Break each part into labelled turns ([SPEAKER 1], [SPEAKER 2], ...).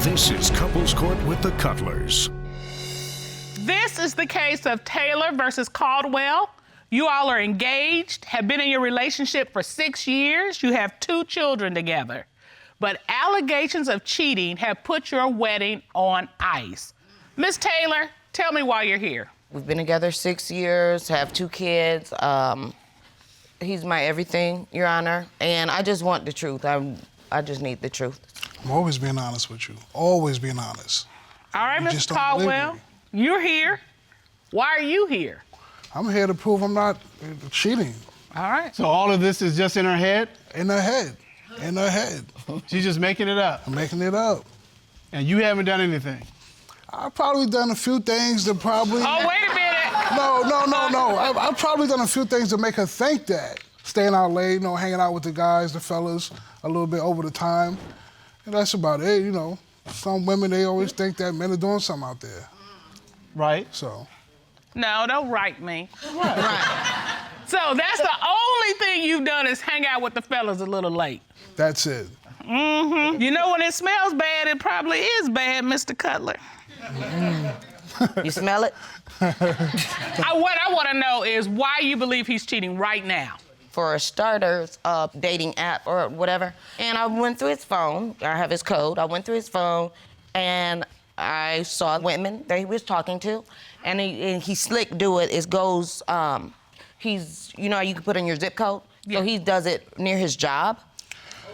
[SPEAKER 1] This is Couples Court with the Cutlers.
[SPEAKER 2] This is the case of Taylor versus Caldwell. You all are engaged, have been in your relationship for 6 years. You have 2 children together. But allegations of cheating have put your wedding on ice. Miss Taylor, tell me why you're here.
[SPEAKER 3] We've been together 6 years, have 2 kids. He's my everything, Your Honor. And I just want the truth. I just need the truth.
[SPEAKER 4] I'm always being honest with you. Always being honest.
[SPEAKER 2] All right,
[SPEAKER 4] You
[SPEAKER 2] Mr.
[SPEAKER 4] just don't believe
[SPEAKER 2] Caldwell,
[SPEAKER 4] me.
[SPEAKER 2] you're here. Why are you here?
[SPEAKER 4] I'm here to prove I'm not cheating.
[SPEAKER 2] All right.
[SPEAKER 5] So all of this is just in her head?
[SPEAKER 4] In her head. In her head.
[SPEAKER 5] She's just making it up.
[SPEAKER 4] I'm making it up.
[SPEAKER 5] And you haven't done anything?
[SPEAKER 4] I've probably done a few things that probably...
[SPEAKER 2] Oh, wait a minute.
[SPEAKER 4] No. I've probably done a few things to make her think that. Staying out late, hanging out with the guys, the fellas, a little bit over the time. And that's about it, Some women, they always think that men are doing something out there.
[SPEAKER 5] Right.
[SPEAKER 4] So.
[SPEAKER 2] No, don't write me.
[SPEAKER 3] Right.
[SPEAKER 2] So that's the only thing you've done is hang out with the fellas a little late.
[SPEAKER 4] That's it.
[SPEAKER 2] Mm-hmm. You know when it smells bad, it probably is bad, Mr. Cutler.
[SPEAKER 3] You smell it?
[SPEAKER 2] What I want to know is why you believe he's cheating right now.
[SPEAKER 3] For starters, dating app or whatever. And I went through his phone. I have his code. I went through his phone, and I saw women that he was talking to, and he slick do it. It goes, he's, how you can put in your zip code?
[SPEAKER 2] Yeah.
[SPEAKER 3] So he does it near his job.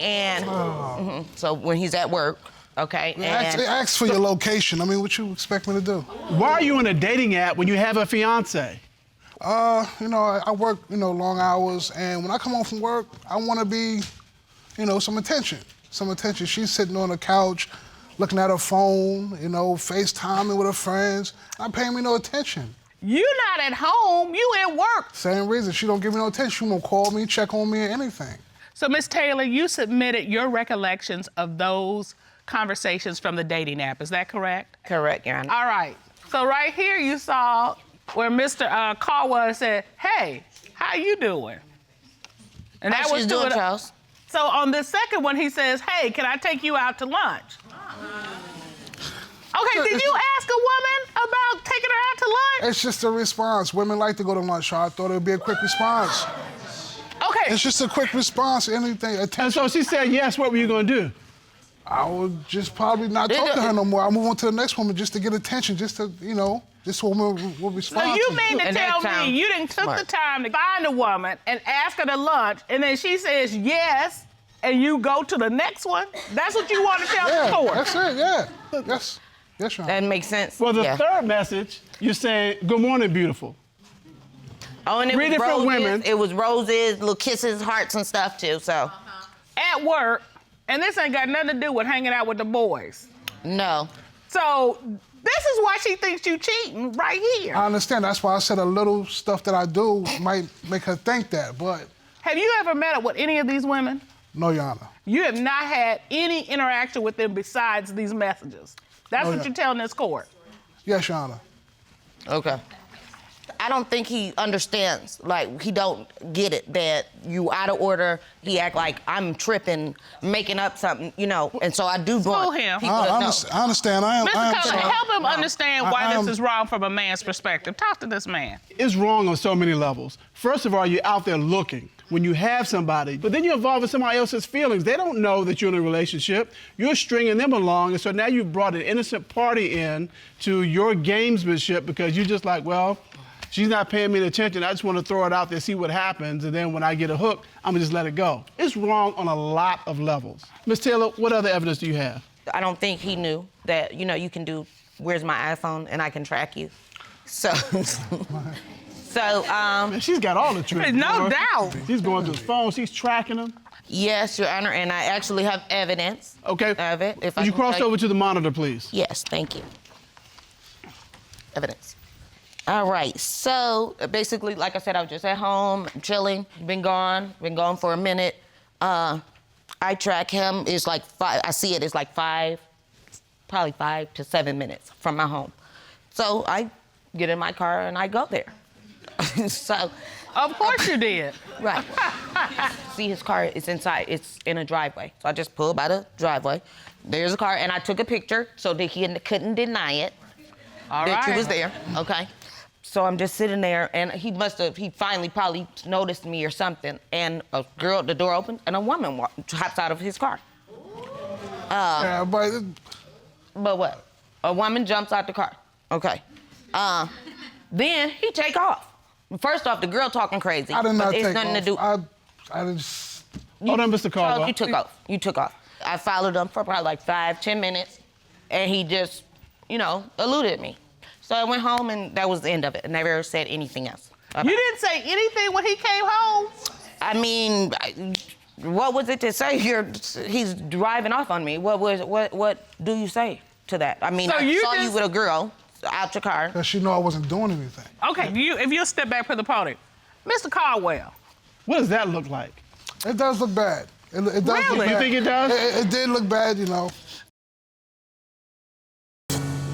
[SPEAKER 3] And so when he's at work, okay?
[SPEAKER 4] Ask for your location. What you expect me to do?
[SPEAKER 5] Why are you on a dating app when you have a fiance?
[SPEAKER 4] I work, long hours, and when I come home from work, I want to be, some attention. Some attention. She's sitting on the couch, looking at her phone, FaceTiming with her friends, not paying me no attention.
[SPEAKER 2] You're not at home, you at work.
[SPEAKER 4] Same reason. She don't give me no attention. She won't call me, check on me, or anything.
[SPEAKER 2] So, Miss Taylor, you submitted your recollections of those conversations from the dating app. Is that correct?
[SPEAKER 3] Correct, Your Honor.
[SPEAKER 2] All right. So right here you saw where Mr. Caldwell said, "Hey, how you doing?" And that was
[SPEAKER 3] doing, Charles.
[SPEAKER 2] So on the second one, he says, "Hey, can I take you out to lunch?" Okay, did you ask a woman about taking her out to lunch?
[SPEAKER 4] It's just a response. Women like to go to lunch, so I thought it would be a quick response.
[SPEAKER 2] Okay.
[SPEAKER 4] It's just a quick response, anything, attention.
[SPEAKER 5] And so she said yes, what were you gonna do?
[SPEAKER 4] I would just probably not talk to her no more. I'll move on to the next woman just to get attention, just to, this woman will respond.
[SPEAKER 2] So you
[SPEAKER 4] to
[SPEAKER 2] mean to
[SPEAKER 3] And
[SPEAKER 2] tell
[SPEAKER 3] that
[SPEAKER 2] me you
[SPEAKER 3] sounds
[SPEAKER 2] didn't took
[SPEAKER 3] smart.
[SPEAKER 2] the time to find a woman and ask her to lunch, and then she says yes, and you go to the next one? That's what you want to tell the court?
[SPEAKER 4] That's it, yeah. Yes, Your Honor.
[SPEAKER 3] That makes sense.
[SPEAKER 5] Well, the
[SPEAKER 3] Yeah.
[SPEAKER 5] third message, you say, "Good morning, beautiful."
[SPEAKER 3] Oh, and it
[SPEAKER 5] 3
[SPEAKER 3] was
[SPEAKER 5] different
[SPEAKER 3] roses.
[SPEAKER 5] women.
[SPEAKER 3] It was roses, little kisses, hearts, and stuff too. So,
[SPEAKER 2] At work, and this ain't got nothing to do with hanging out with the boys.
[SPEAKER 3] no.
[SPEAKER 2] So this is why she thinks you cheating right here.
[SPEAKER 4] I understand. That's why I said a little stuff that I do might make her think that, but
[SPEAKER 2] Have you ever met up with any of these women?
[SPEAKER 4] no, Your Honor.
[SPEAKER 2] You have not had any interaction with them besides these messages. That's
[SPEAKER 4] Oh,
[SPEAKER 2] what
[SPEAKER 4] yeah.
[SPEAKER 2] you're telling this court.
[SPEAKER 4] Yes, Your Honor.
[SPEAKER 3] Okay. I don't think he understands. Like, he don't get it that you out of order. He act like I'm tripping, making up something, And so I do
[SPEAKER 2] School
[SPEAKER 3] want
[SPEAKER 2] him.
[SPEAKER 3] people
[SPEAKER 4] I
[SPEAKER 3] to know.
[SPEAKER 4] understand. I am
[SPEAKER 2] Mr. Cutler,
[SPEAKER 4] sorry.
[SPEAKER 2] help him understand why
[SPEAKER 4] I
[SPEAKER 2] this
[SPEAKER 4] am-
[SPEAKER 2] is wrong from a man's perspective. Talk to this man.
[SPEAKER 5] It's wrong on so many levels. First of all, you're out there looking when you have somebody, but then you're involved in somebody else's feelings. They don't know that you're in a relationship. You're stringing them along, and so now you've brought an innocent party in to your gamesmanship because you're just like, well, she's not paying me attention. I just want to throw it out there, see what happens, and then when I get a hook, I'm gonna just let it go. It's wrong on a lot of levels. Ms. Taylor, what other evidence do you have?
[SPEAKER 3] I don't think he knew that, you can do, where's my iPhone, and I can track you. So,
[SPEAKER 5] Man, she's got all the tricks.
[SPEAKER 2] No
[SPEAKER 5] boy.
[SPEAKER 2] doubt.
[SPEAKER 5] She's going to his phone, she's tracking him.
[SPEAKER 3] yes, Your Honor, and I actually have evidence
[SPEAKER 5] Okay.
[SPEAKER 3] of it. If
[SPEAKER 5] Would
[SPEAKER 3] I
[SPEAKER 5] you
[SPEAKER 3] can
[SPEAKER 5] cross
[SPEAKER 3] tell
[SPEAKER 5] over to the monitor, please?
[SPEAKER 3] Yes, thank you. Evidence. All right, so basically, like I said, I was just at home, chilling, been gone for a minute. I track him, it's like I see it, it's like probably 5 to 7 minutes from my home. So I get in my car and I go there. So
[SPEAKER 2] Of course you did.
[SPEAKER 3] Right. See, his car is inside. It's in a driveway. So I just pulled by the driveway. There's a car, and I took a picture so that he couldn't deny it.
[SPEAKER 2] All
[SPEAKER 3] that
[SPEAKER 2] right.
[SPEAKER 3] you was there, okay? So I'm just sitting there, and he finally probably noticed me or something, and a girl, the door opened, and a woman hops out of his car.
[SPEAKER 4] Yeah, but
[SPEAKER 3] But what? A woman jumps out the car. Okay. Then he take off. First off, the girl talking crazy.
[SPEAKER 4] I did not
[SPEAKER 3] but it's
[SPEAKER 4] take
[SPEAKER 3] nothing
[SPEAKER 4] off.
[SPEAKER 3] to do.
[SPEAKER 4] I just.
[SPEAKER 5] Hold on, Mr. Caldwell.
[SPEAKER 3] You took off. You took off. I followed him for probably like 5-10 minutes, and he just, eluded me. So I went home, and that was the end of it. I never said anything else.
[SPEAKER 2] You didn't say anything when he came home?
[SPEAKER 3] I mean, what was it to say? He's driving off on me. What do you say to that? I mean,
[SPEAKER 2] So
[SPEAKER 3] I saw you
[SPEAKER 2] just-
[SPEAKER 3] with a girl out your car.
[SPEAKER 4] Because she know I wasn't doing anything.
[SPEAKER 2] Okay, if you'll step back from the podium. Mr. Caldwell.
[SPEAKER 5] What does that look like?
[SPEAKER 4] It does look bad. It does
[SPEAKER 2] Really?
[SPEAKER 4] look bad.
[SPEAKER 5] You think it does?
[SPEAKER 4] It did look bad,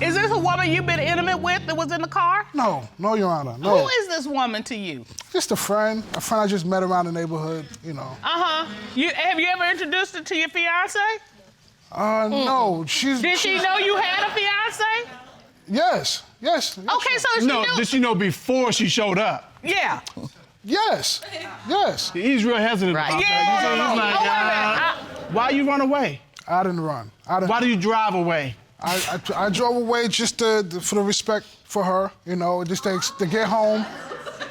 [SPEAKER 2] Is this a woman you've been intimate with that was in the car?
[SPEAKER 4] No, Your Honor, no.
[SPEAKER 2] Who is this woman to you?
[SPEAKER 4] Just a friend I just met around the neighborhood,
[SPEAKER 2] Uh-huh. Have you ever introduced her to your fiance?
[SPEAKER 4] No, she's.
[SPEAKER 2] Did she know you had a fiance?
[SPEAKER 4] Yes.
[SPEAKER 2] Okay, so she
[SPEAKER 5] No,
[SPEAKER 2] knew.
[SPEAKER 5] did she know before she showed up?
[SPEAKER 2] Yeah.
[SPEAKER 4] Yes.
[SPEAKER 5] He's real hesitant
[SPEAKER 3] Right.
[SPEAKER 5] about
[SPEAKER 2] Yeah.
[SPEAKER 5] that. He's like,
[SPEAKER 2] Oh, wait a minute.
[SPEAKER 5] why you run away?
[SPEAKER 4] I didn't run.
[SPEAKER 5] Why do you drive away?
[SPEAKER 4] I drove away just for the respect for her, just to get home,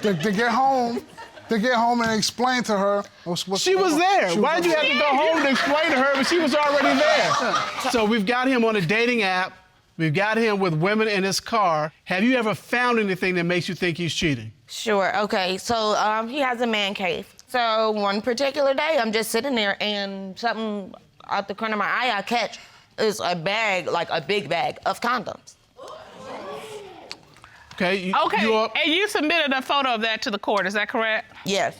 [SPEAKER 4] to get home and explain to her what's
[SPEAKER 5] She was there. Why did you have to go home to explain to her when she was already there? So we've got him on a dating app. We've got him with women in his car. Have you ever found anything that makes you think he's cheating?
[SPEAKER 3] Sure, okay, so he has a man cave. So one particular day, I'm just sitting there, and something out the corner of my eye I catch is a bag, like a big bag of condoms.
[SPEAKER 5] Okay.
[SPEAKER 2] Okay, and you submitted a photo of that to the court, is that correct?
[SPEAKER 3] Yes.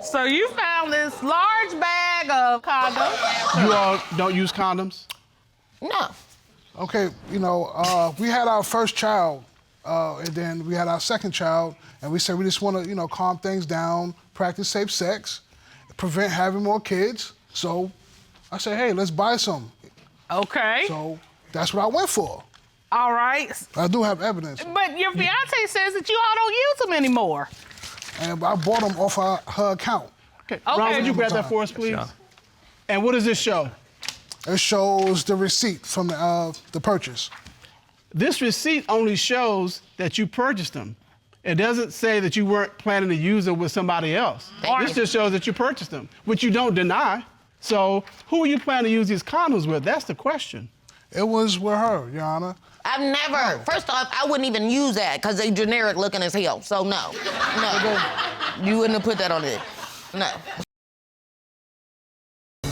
[SPEAKER 2] So you found this large bag of condoms.
[SPEAKER 5] You all don't use condoms?
[SPEAKER 3] No.
[SPEAKER 4] Okay, we had our first child, and then we had our second child, and we said we just want to, calm things down, practice safe sex, prevent having more kids. So I said, hey, let's buy some.
[SPEAKER 2] Okay.
[SPEAKER 4] So that's what I went for.
[SPEAKER 2] All right.
[SPEAKER 4] I do have evidence.
[SPEAKER 2] But your fiance says that you all don't use them anymore.
[SPEAKER 4] And I bought them off her account.
[SPEAKER 5] Okay. Ron, would you grab that for us, please? And what does this show?
[SPEAKER 4] It shows the receipt from the purchase.
[SPEAKER 5] This receipt only shows that you purchased them. It doesn't say that you weren't planning to use them with somebody else. This just shows that you purchased them, which you don't deny. So who are you planning to use these condoms with? That's the question.
[SPEAKER 4] It was with her, Your Honor.
[SPEAKER 3] I've never. First off, I wouldn't even use that because they generic looking as hell. So no. You wouldn't have put that on it. No.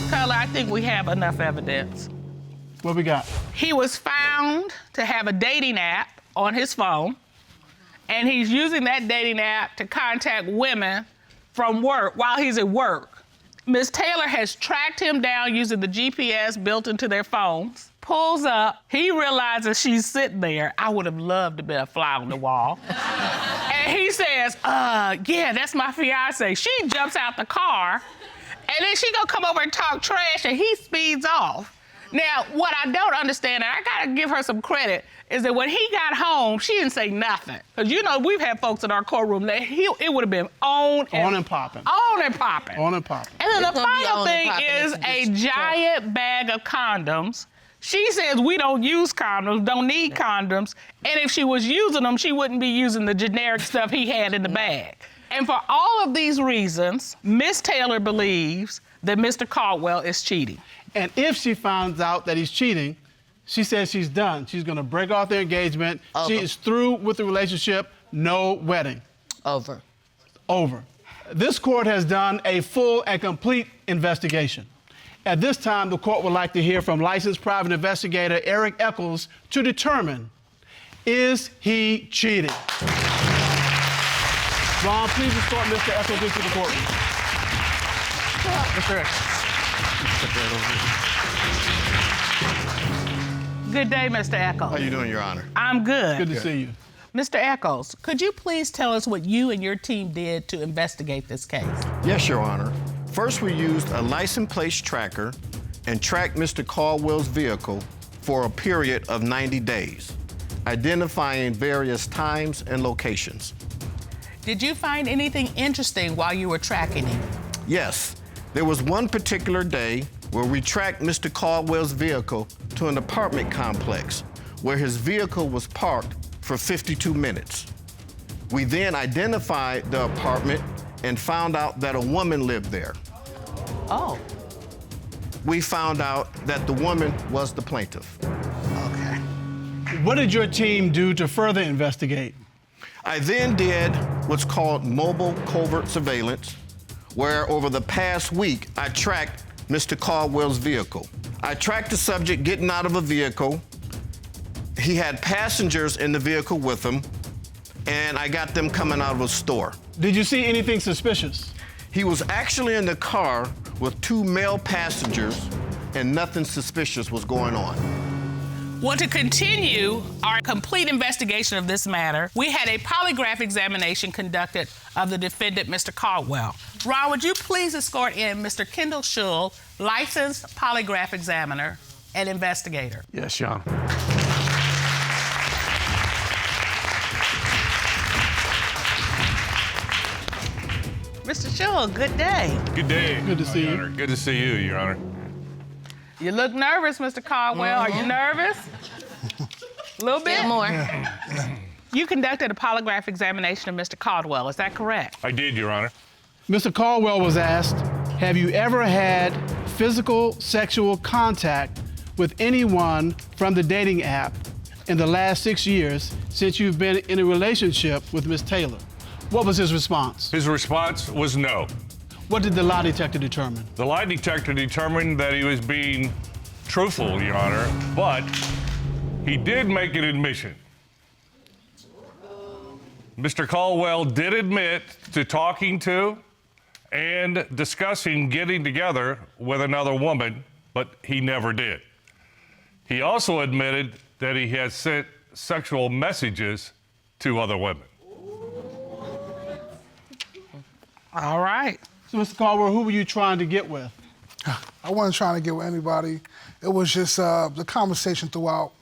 [SPEAKER 2] Carla, I think we have enough evidence.
[SPEAKER 5] What we got?
[SPEAKER 2] He was found to have a dating app on his phone, and he's using that dating app to contact women from work while he's at work. Ms. Taylor has tracked him down using the GPS built into their phones, pulls up, he realizes she's sitting there. I would have loved to be a fly on the wall. And he says, yeah, that's my fiance. She jumps out the car, and then she gonna come over and talk trash, and he speeds off. Now, what I don't understand, and I gotta give her some credit, is that when he got home, she didn't say nothing. Because we've had folks in our courtroom that it would have been on and
[SPEAKER 5] popping.
[SPEAKER 2] On and popping.
[SPEAKER 5] On and popping.
[SPEAKER 2] And then
[SPEAKER 3] It's
[SPEAKER 2] the
[SPEAKER 3] gonna be
[SPEAKER 2] final
[SPEAKER 3] on
[SPEAKER 2] thing
[SPEAKER 3] and popping
[SPEAKER 2] is
[SPEAKER 3] if
[SPEAKER 2] a
[SPEAKER 3] you just
[SPEAKER 2] giant bag of condoms. She says we don't use condoms, don't need condoms, and if she was using them, she wouldn't be using the generic stuff he had in the bag. And for all of these reasons, Miss Taylor believes that Mr. Caldwell is cheating.
[SPEAKER 5] And if she finds out that he's cheating, she says she's done. She's gonna break off their engagement.
[SPEAKER 3] Over.
[SPEAKER 5] She is through with the relationship, no wedding.
[SPEAKER 3] Over.
[SPEAKER 5] Over. This court has done a full and complete investigation. At this time, the court would like to hear from licensed private investigator Eric Eccles to determine, is he cheating? Ron, please escort Mr. Eccles into the courtroom. Mr. Eccles.
[SPEAKER 2] Good day, Mr. Eccles.
[SPEAKER 6] How you doing, Your Honor?
[SPEAKER 2] I'm good.
[SPEAKER 5] Good to see you.
[SPEAKER 2] Mr. Echols, could you please tell us what you and your team did to investigate this case?
[SPEAKER 6] Yes, Your Honor. First, we used a license plate tracker and tracked Mr. Caldwell's vehicle for a period of 90 days, identifying various times and locations.
[SPEAKER 2] Did you find anything interesting while you were tracking him?
[SPEAKER 6] Yes, there was one particular day where we tracked Mr. Caldwell's vehicle to an apartment complex where his vehicle was parked for 52 minutes. We then identified the apartment and found out that a woman lived there.
[SPEAKER 2] Oh.
[SPEAKER 6] We found out that the woman was the plaintiff.
[SPEAKER 2] Okay.
[SPEAKER 5] What did your team do to further investigate?
[SPEAKER 6] I then did what's called mobile covert surveillance, where over the past week, I tracked Mr. Caldwell's vehicle. I tracked the subject getting out of a vehicle. He had passengers in the vehicle with him, and I got them coming out of a store.
[SPEAKER 5] Did you see anything suspicious?
[SPEAKER 6] He was actually in the car with 2 male passengers, and nothing suspicious was going on.
[SPEAKER 2] Want to continue our complete investigation of this matter? We had a polygraph examination conducted of the defendant, Mr. Caldwell. Ron, would you please escort in Mr. Kendall Schull, licensed polygraph examiner and investigator?
[SPEAKER 7] Yes, Your Honor.
[SPEAKER 2] Mr. Schull, good day.
[SPEAKER 8] Good day.
[SPEAKER 5] Good to see you.
[SPEAKER 8] Your Honor. Good to see you, Your Honor.
[SPEAKER 2] You look nervous, Mr. Caldwell. Are you nervous? A little bit?
[SPEAKER 3] More.
[SPEAKER 2] You conducted a polygraph examination of Mr. Caldwell, is that correct?
[SPEAKER 8] I did, Your Honor.
[SPEAKER 5] Mr. Caldwell was asked, have you ever had physical sexual contact with anyone from the dating app in the last 6 years since you've been in a relationship with Ms. Taylor? What was his response?
[SPEAKER 8] His response was no.
[SPEAKER 5] What did the lie detector determine?
[SPEAKER 8] The lie detector determined that he was being truthful, Your Honor, but he did make an admission. Mr. Caldwell did admit to talking to and discussing getting together with another woman, but he never did. He also admitted that he had sent sexual messages to other women.
[SPEAKER 2] All right.
[SPEAKER 5] So, Mr. Caldwell, who were you trying to get with?
[SPEAKER 4] I wasn't trying to get with anybody. It was just the conversation throughout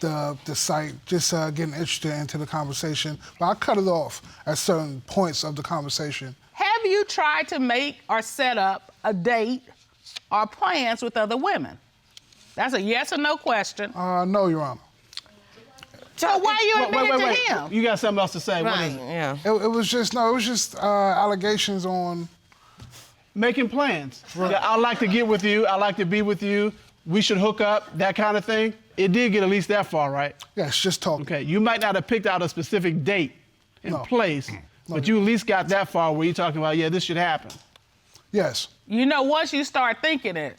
[SPEAKER 4] the site, just getting interested into the conversation. But I cut it off at certain points of the conversation.
[SPEAKER 2] Have you tried to make or set up a date or plans with other women? That's a yes or no question.
[SPEAKER 4] No, Your Honor.
[SPEAKER 2] So why you admitted to him?
[SPEAKER 5] You got something else to say. What is
[SPEAKER 3] Right,
[SPEAKER 5] it?
[SPEAKER 3] yeah.
[SPEAKER 4] It was just allegations on.
[SPEAKER 5] Making plans. Yeah, I'd like to get with you. I'd like to be with you. We should hook up, that kind of thing. It did get at least that far, right?
[SPEAKER 4] Yes, just talking.
[SPEAKER 5] Okay, you might not have picked out a specific date and
[SPEAKER 4] No.
[SPEAKER 5] place, but you at least got that far where you're talking about, yeah, this should happen.
[SPEAKER 4] Yes.
[SPEAKER 2] You know, once you start thinking it,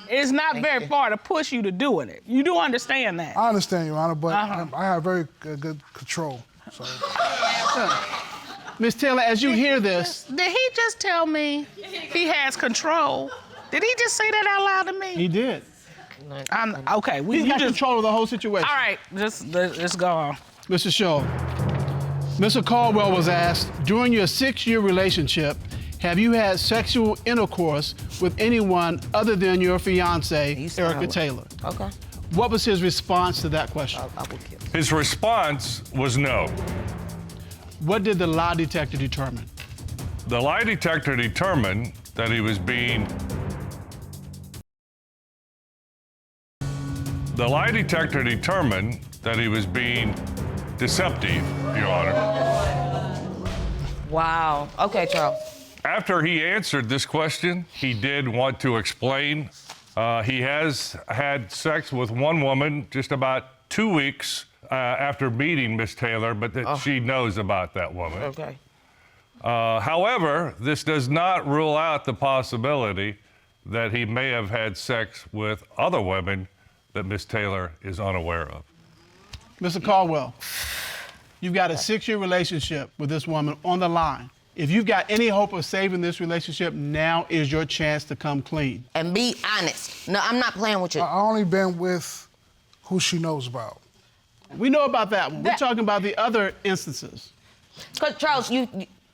[SPEAKER 2] it's not very far to push you to doing it. You do understand that.
[SPEAKER 4] I understand, Your Honor, but I have very good control. So.
[SPEAKER 5] Ms. Taylor, as you hear this,
[SPEAKER 2] Did he just tell me he has control? Did he just say that out loud to me?
[SPEAKER 5] he did.
[SPEAKER 2] Okay,
[SPEAKER 5] He's got control of the whole situation.
[SPEAKER 2] All right, let's go on.
[SPEAKER 5] Mr. Shaw, Mr. Caldwell was asked, during your 6-year relationship, have you had sexual intercourse with anyone other than your fiance, Erica Taylor?
[SPEAKER 3] Okay.
[SPEAKER 5] What was his response to that question?
[SPEAKER 3] I will kill.
[SPEAKER 8] His response was no.
[SPEAKER 5] What did the lie detector determine?
[SPEAKER 8] The lie detector determined that he was being... The lie detector determined that he was being deceptive, Your Honor.
[SPEAKER 3] Wow. Okay, Charles.
[SPEAKER 8] After he answered this question, he did want to explain. He has had sex with one woman just about 2 weeks after meeting Miss Taylor, but that she knows about that woman.
[SPEAKER 3] Okay.
[SPEAKER 8] However, this does not rule out the possibility that he may have had sex with other women that Miss Taylor is unaware of.
[SPEAKER 5] Mr. Caldwell, you've got a 6-year relationship with this woman on the line. If you've got any hope of saving this relationship, now is your chance to come clean.
[SPEAKER 3] And be honest. No, I'm not playing with you.
[SPEAKER 4] I only been with who she knows about.
[SPEAKER 5] We know about that one. We're talking about the other instances.
[SPEAKER 3] Because, Charles, you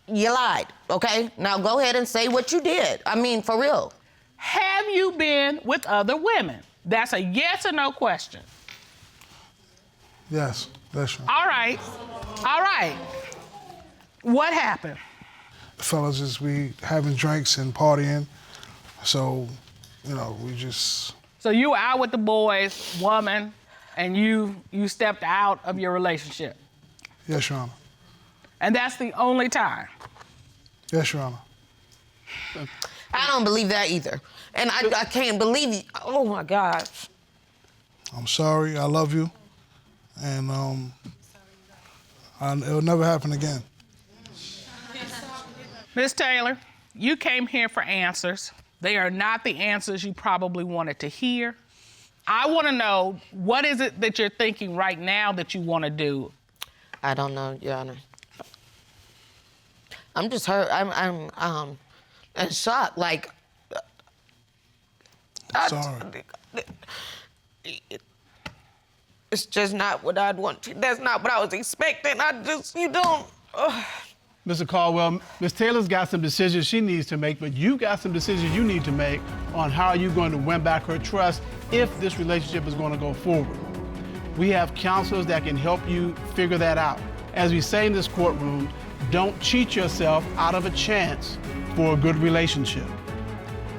[SPEAKER 3] lied, okay? Now go ahead and say what you did. I mean, for real.
[SPEAKER 2] Have you been with other women? That's a yes or no question.
[SPEAKER 4] Yes, that's right.
[SPEAKER 2] All right. All right. What happened?
[SPEAKER 4] The fellas just we having drinks and partying, so we just.
[SPEAKER 2] So you were out with the boys, woman, and you stepped out of your relationship.
[SPEAKER 4] Yes, Your Honor.
[SPEAKER 2] And that's the only time.
[SPEAKER 4] Yes, Your Honor.
[SPEAKER 3] I don't believe that either. And I can't believe it. Oh, my God.
[SPEAKER 4] I'm sorry. I love you, and it'll never happen again.
[SPEAKER 2] Ms. Taylor, you came here for answers. They are not the answers you probably wanted to hear. I want to know, what is it that you're thinking right now that you want to do?
[SPEAKER 3] I don't know, Your Honor. I'm just hurt. I'm in shock. Like,
[SPEAKER 4] Sorry.
[SPEAKER 3] It's just not what I'd want to. That's not what I was expecting. You don't.
[SPEAKER 5] Mr. Caldwell, Ms. Taylor's got some decisions she needs to make, but you've got some decisions you need to make on how you're going to win back her trust if this relationship is going to go forward. We have counselors that can help you figure that out. As we say in this courtroom, don't cheat yourself out of a chance for a good relationship.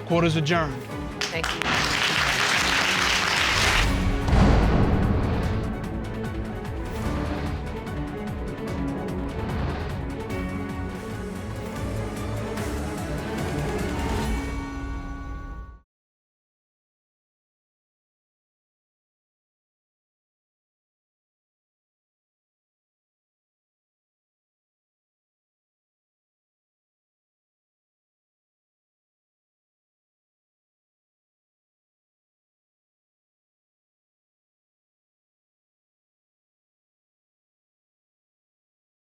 [SPEAKER 5] Court is adjourned.
[SPEAKER 3] Thank you.